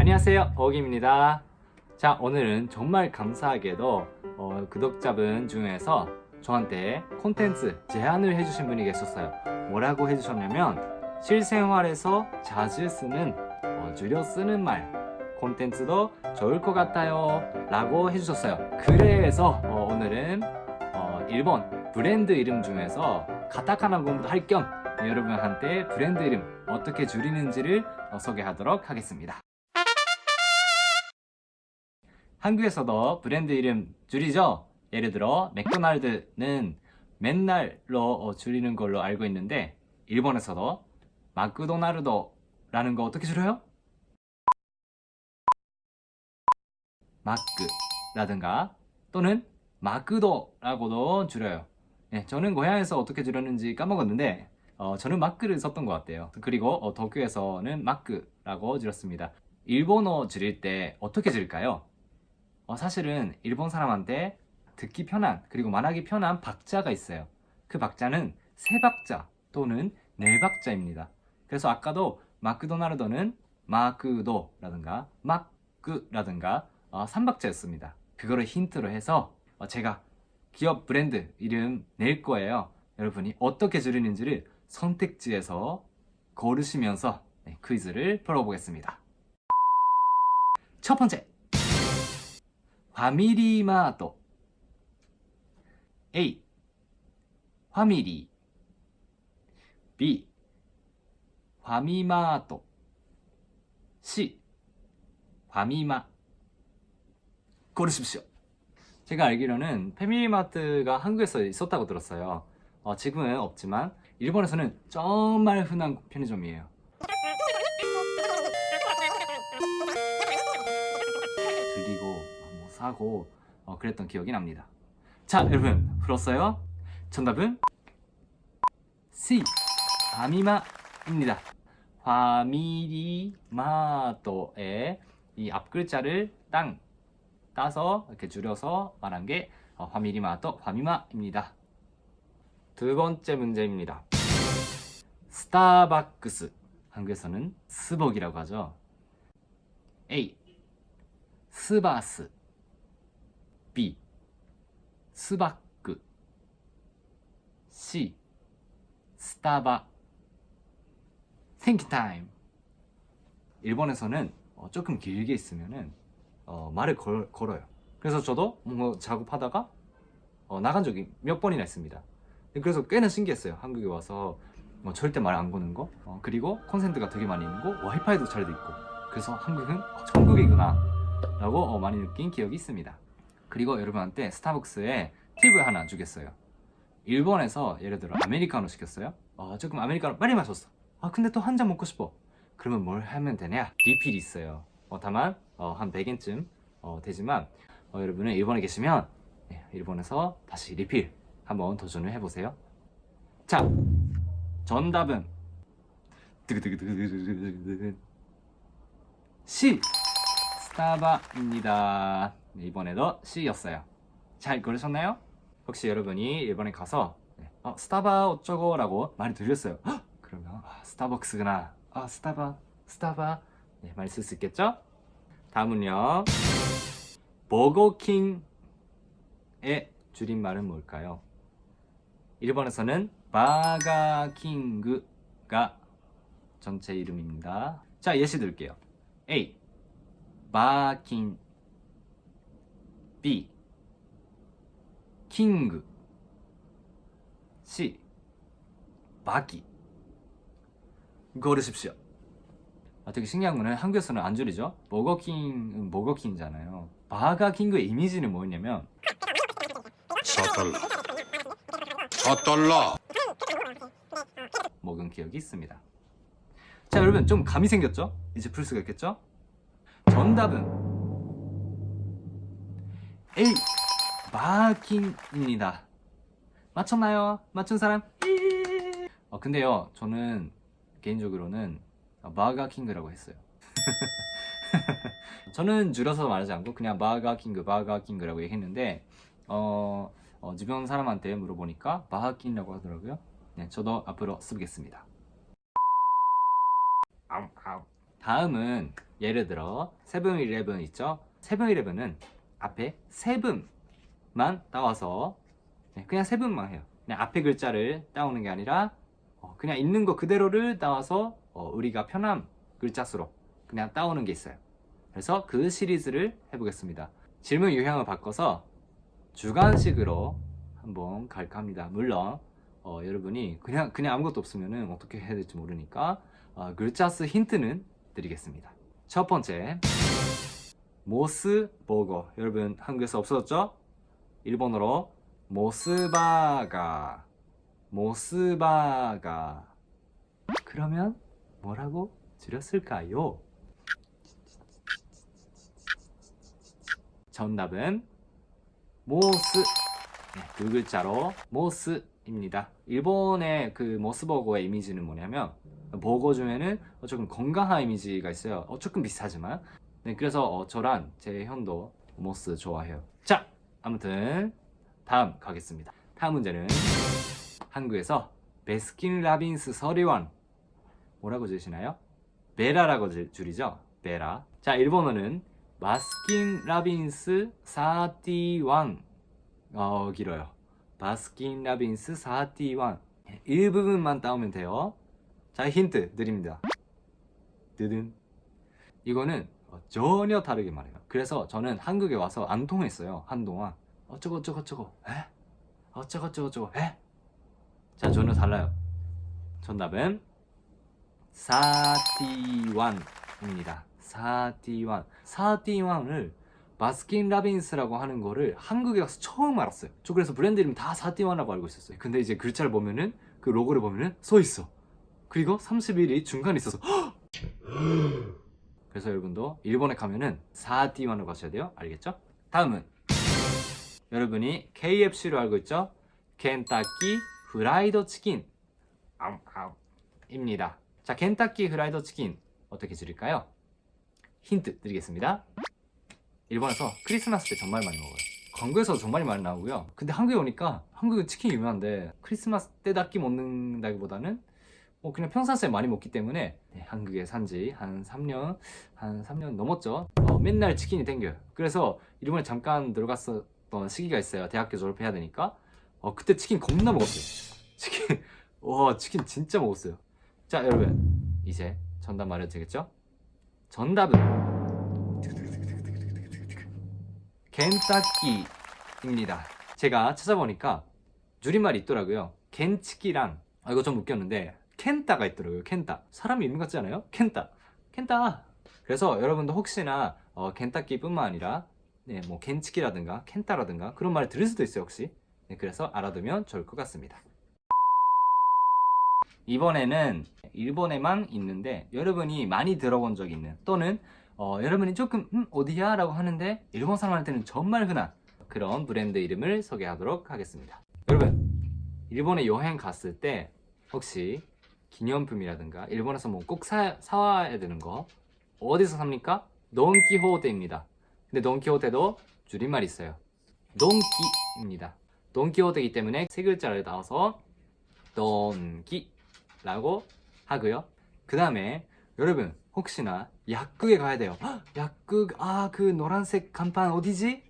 안녕하세요, 어기입니다. 자, 오늘은 정말 감사하게도 구독자분 중에서 저한테 콘텐츠 제안을 해주신 분이 계셨어요. 뭐라고 해주셨냐면 실생활에서 자주 쓰는 줄여 쓰는 말 콘텐츠도 좋을 것 같아요 라고 해주셨어요. 그래서 오늘은 일본 브랜드 이름 중에서 가타카나 공부도 할 겸 여러분한테 브랜드 이름 어떻게 줄이는지를 소개하도록 하겠습니다. 한국에서도 브랜드 이름 줄이죠? 예를 들어 맥도날드는 맨날로 줄이는 걸로 알고 있는데 일본에서도 마크도날드라는 거 어떻게 줄여요? 마크라든가 또는 마크도라고도 줄여요. 네, 저는 고향에서 어떻게 줄였는지 까먹었는데 저는 마크를 썼던 것 같아요. 그리고 도쿄에서는 마크라고 줄였습니다. 일본어 줄일 때 어떻게 줄일까요? 사실은 일본 사람한테 듣기 편한 그리고 말하기 편한 박자가 있어요. 그 박자는 세 박자 또는 네 박자입니다. 그래서 아까도 마크도날드는 마크도라든가 마크라든가 3박자였습니다. 그거를 힌트로 해서 제가 기업 브랜드 이름 낼 거예요. 여러분이 어떻게 줄이는지를 선택지에서 고르시면서 퀴즈를 풀어보겠습니다. 첫 번째, 파미리마트. A. 파미리. B. 파미마트. C. 파미마. 고르십시오. 제가 알기로는 패밀리마트가 한국에서 있었다고 들었어요. 지금은 없지만 일본에서는 정말 흔한 편의점이에요. 들리고 뭐 사고 그랬던 기억이 납니다. 자, 여러분 풀었어요? 정답은 C. 파미마입니다. 파미리마토의 이 앞글자를 따서 이렇게 줄여서 말한 게 파미리마토 파미마입니다. 두 번째 문제입니다. 스타벅스, 한국에서는 스벅이라고 하죠. A. 스바스. B. 스바크. C. 스타바. 땡큐 타임. 일본에서는 조금 길게 있으면은 말을 걸어요. 그래서 저도 뭔가 작업하다가 나간 적이 몇 번이나 있습니다. 그래서 꽤나 신기했어요. 한국에 와서 절대 말 안 거는 거, 그리고 콘센트가 되게 많이 있는 거, 와이파이도 잘 돼 있고, 그래서 한국은 천국이구나 라고 많이 느낀 기억이 있습니다. 그리고 여러분한테 스타벅스에 팁을 하나 주겠어요. 일본에서 예를 들어 아메리카노 시켰어요. 조금 아메리카노 빨리 마셨어. 근데 또 한 잔 먹고 싶어. 그러면 뭘 하면 되냐? 리필이 있어요. 다만 한 100엔쯤 되지만 여러분은 일본에 계시면 일본에서 다시 리필 한번 도전을 해보세요. 자, 정답은 C. 스타바입니다. 이번에도 C였어요. 잘 고르셨나요? 혹시 여러분이 일본에 가서 스타바 어쩌고 라고 많이 들렸어요. 그러면 스타벅스구나, 스타바 말 쓸 수 있겠죠? 다음은요, 버거킹의 줄임말은 뭘까요? 일본에서는 바가킹그가 전체 이름입니다. 자, 예시 들게요. A. 바킹. B. 킹그. C. 바기. 고르십시오. 되게 신기한 거는 한국에서는 안 줄이죠. 버거킹은 버거킹이잖아요. 바가킹그의 이미지는 뭐였냐면 4달러 먹은 기억이 있습니다. 자, 여러분 좀 감이 생겼죠? 이제 풀 수가 있겠죠? 정답은 A. 바킹입니다. 맞췄나요? 맞춘 사람? 근데요, 저는 개인적으로는 바가킹그라고 했어요. 저는 줄여서 말하지 않고 그냥 바가킹그라고 얘기했는데 주변 사람한테 물어보니까 바가킹이라고 하더라고요. 네, 저도 앞으로 쓰겠습니다. 다음은 예를 들어 세븐일레븐 있죠? 세븐일레븐은 앞에 세븐만 따와서 그냥 세븐만 해요. 그냥 앞에 글자를 따오는 게 아니라 그냥 있는 거 그대로를 따와서 우리가 편한 글자 수로 그냥 따오는 게 있어요. 그래서 그 시리즈를 해보겠습니다. 질문 유형을 바꿔서 주관식으로 한번 갈까 합니다. 물론 여러분이 그냥 아무것도 없으면 어떻게 해야 될지 모르니까 글자 수 힌트는 드리겠습니다. 첫 번째, 모스버거. 여러분 한국에서 없어졌죠? 일본어로 모스바가. 그러면 뭐라고 줄였을까요? 정답은 모스. 두 글자로 모스입니다. 일본의 그 모스버거의 이미지는 뭐냐면 버거 중에는 조금 건강한 이미지가 있어요. 조금 비슷하지만 그래서 저랑 제 형도 모스 좋아해요. 자, 아무튼 다음 가겠습니다. 다음 문제는 한국에서 베스킨라빈스 서리원 뭐라고 줄이시나요? 베라라고 줄이죠? 베라. 자, 일본어는 바스킨라빈스 31. 길어요. 바스킨라빈스 31. 일부분만 따오면 돼요. 자, 힌트 드립니다. 드든. 이거는 전혀 다르게 말해요. 그래서 저는 한국에 와서 안 통했어요. 한동안. 어쩌고저쩌고. 에? 어쩌고저쩌고. 에? 자, 전혀 달라요. 정답은 31입니다. 31. 31을 바스킨라빈스라고 하는 거를 한국에 가서 처음 알았어요. 저 그래서 브랜드 이름 다 31이라고 알고 있었어요. 근데 이제 글자를 보면은 그 로고를 보면은 써 있어. 그리고 31이 중간에 있어서 그래서 여러분도 일본에 가면은 31으로 가셔야 돼요. 알겠죠? 다음은 여러분이 KFC로 알고 있죠? 켄타키 프라이드 치킨 입니다. 자, 켄타키 프라이드 치킨 어떻게 줄일까요? 힌트 드리겠습니다. 일본에서 크리스마스 때 정말 많이 먹어요. 광고에서 정말 많이 나오고요. 근데 한국에 오니까 한국은 치킨이 유명한데 크리스마스 때답게 먹는다기보다는 그냥 평상시에 많이 먹기 때문에 한국에 산지 한 3년 넘었죠. 맨날 치킨이 땡겨요. 그래서 일본에 잠깐 들어갔었던 시기가 있어요. 대학교 졸업해야 되니까. 그때 치킨 겁나 먹었어요. 치킨 진짜 먹었어요. 자, 여러분 이제 정답 말해도 되겠죠? 정답은 켄타키입니다. 제가 찾아보니까 줄임말이 있더라고요. 켄치키랑 이거 좀 웃겼는데 켄타가 있더라고요. 켄타. 사람 이름 같지 않아요? 켄타. 그래서 여러분도 혹시나 켄타키뿐만 아니라 뭐 켄치키라든가 켄타라든가 그런 말을 들을 수도 있어요. 혹시. 그래서 알아두면 좋을 것 같습니다. 이번에는 일본에만 있는데 여러분이 많이 들어본 적 있는 또는 여러분이 조금 어디야? 라고 하는데 일본 사람한테는 정말 흔한 그런 브랜드 이름을 소개하도록 하겠습니다. 여러분, 일본에 여행 갔을 때 혹시 기념품이라든가 일본에서 뭐 꼭 사와야 되는 거 어디서 삽니까? 돈키호테입니다. 근데 돈키호테도 줄임말이 있어요. 돈키입니다. 돈키호테이기 때문에 세 글자를 나와서 돈키라고 하고요. 그 다음에 여러분 혹시나 약국에 가야 돼요. 약국, 그 노란색 간판 어디지?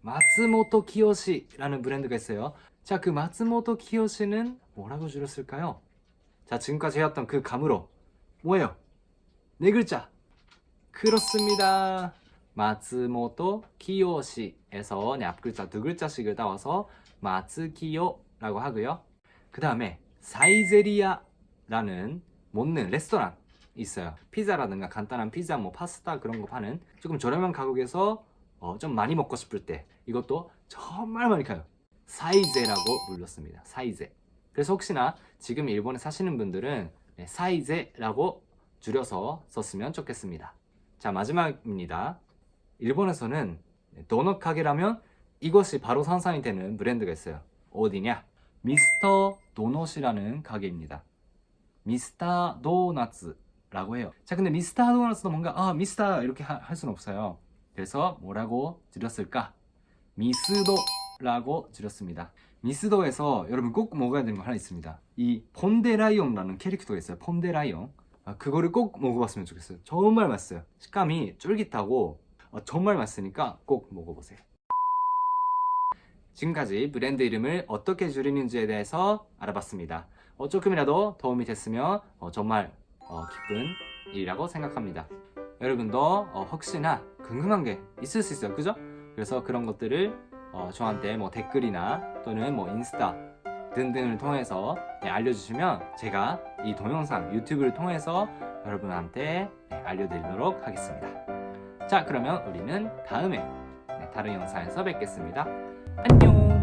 마츠모토 키요시라는 브랜드가 있어요. 자, 그 마츠모토 키요시는 뭐라고 줄였을까요? 자, 지금까지 해왔던 그 감으로 뭐예요? 네 글자. 그렇습니다. 마츠모토 키요시에서 앞글자 두 글자씩을 따와서 마츠키요라고 하고요. 그 다음에 사이제리아라는 먹는 레스토랑 있어요. 피자라든가 간단한 피자, 뭐 파스타 그런 거 파는 조금 저렴한 가격에서 좀 많이 먹고 싶을 때 이것도 정말 많이 가요. 사이제라고 불렀습니다. 사이제. 그래서 혹시나 지금 일본에 사시는 분들은 사이제라고 줄여서 썼으면 좋겠습니다. 자, 마지막입니다. 일본에서는 도넛 가게라면 이것이 바로 상상이 되는 브랜드가 있어요. 어디냐? 미스터 도넛이라는 가게입니다. 미스터 도넛라고 해요. 자, 근데 미스터 도넛도 뭔가 미스터 이렇게 할 수는 없어요. 그래서 뭐라고 줄였을까? 미스도라고 줄였습니다. 미스도에서 여러분 꼭 먹어야 되는 거 하나 있습니다. 이 폰데라이온라는 캐릭터가 있어요. 폰데라이온. 그거를 꼭 먹어봤으면 좋겠어요. 정말 맛있어요. 식감이 쫄깃하고 정말 맛있으니까 꼭 먹어보세요. 지금까지 브랜드 이름을 어떻게 줄이는지에 대해서 알아봤습니다. 조금이라도 도움이 됐으면 정말 기쁜 일이라고 생각합니다. 여러분도 혹시나 궁금한 게 있을 수 있어요, 그죠? 그래서 그런 것들을 저한테 뭐 댓글이나 또는 뭐 인스타 등등을 통해서 알려주시면 제가 이 동영상 유튜브를 통해서 여러분한테 알려드리도록 하겠습니다. 자, 그러면 우리는 다음에 다른 영상에서 뵙겠습니다. 안녕.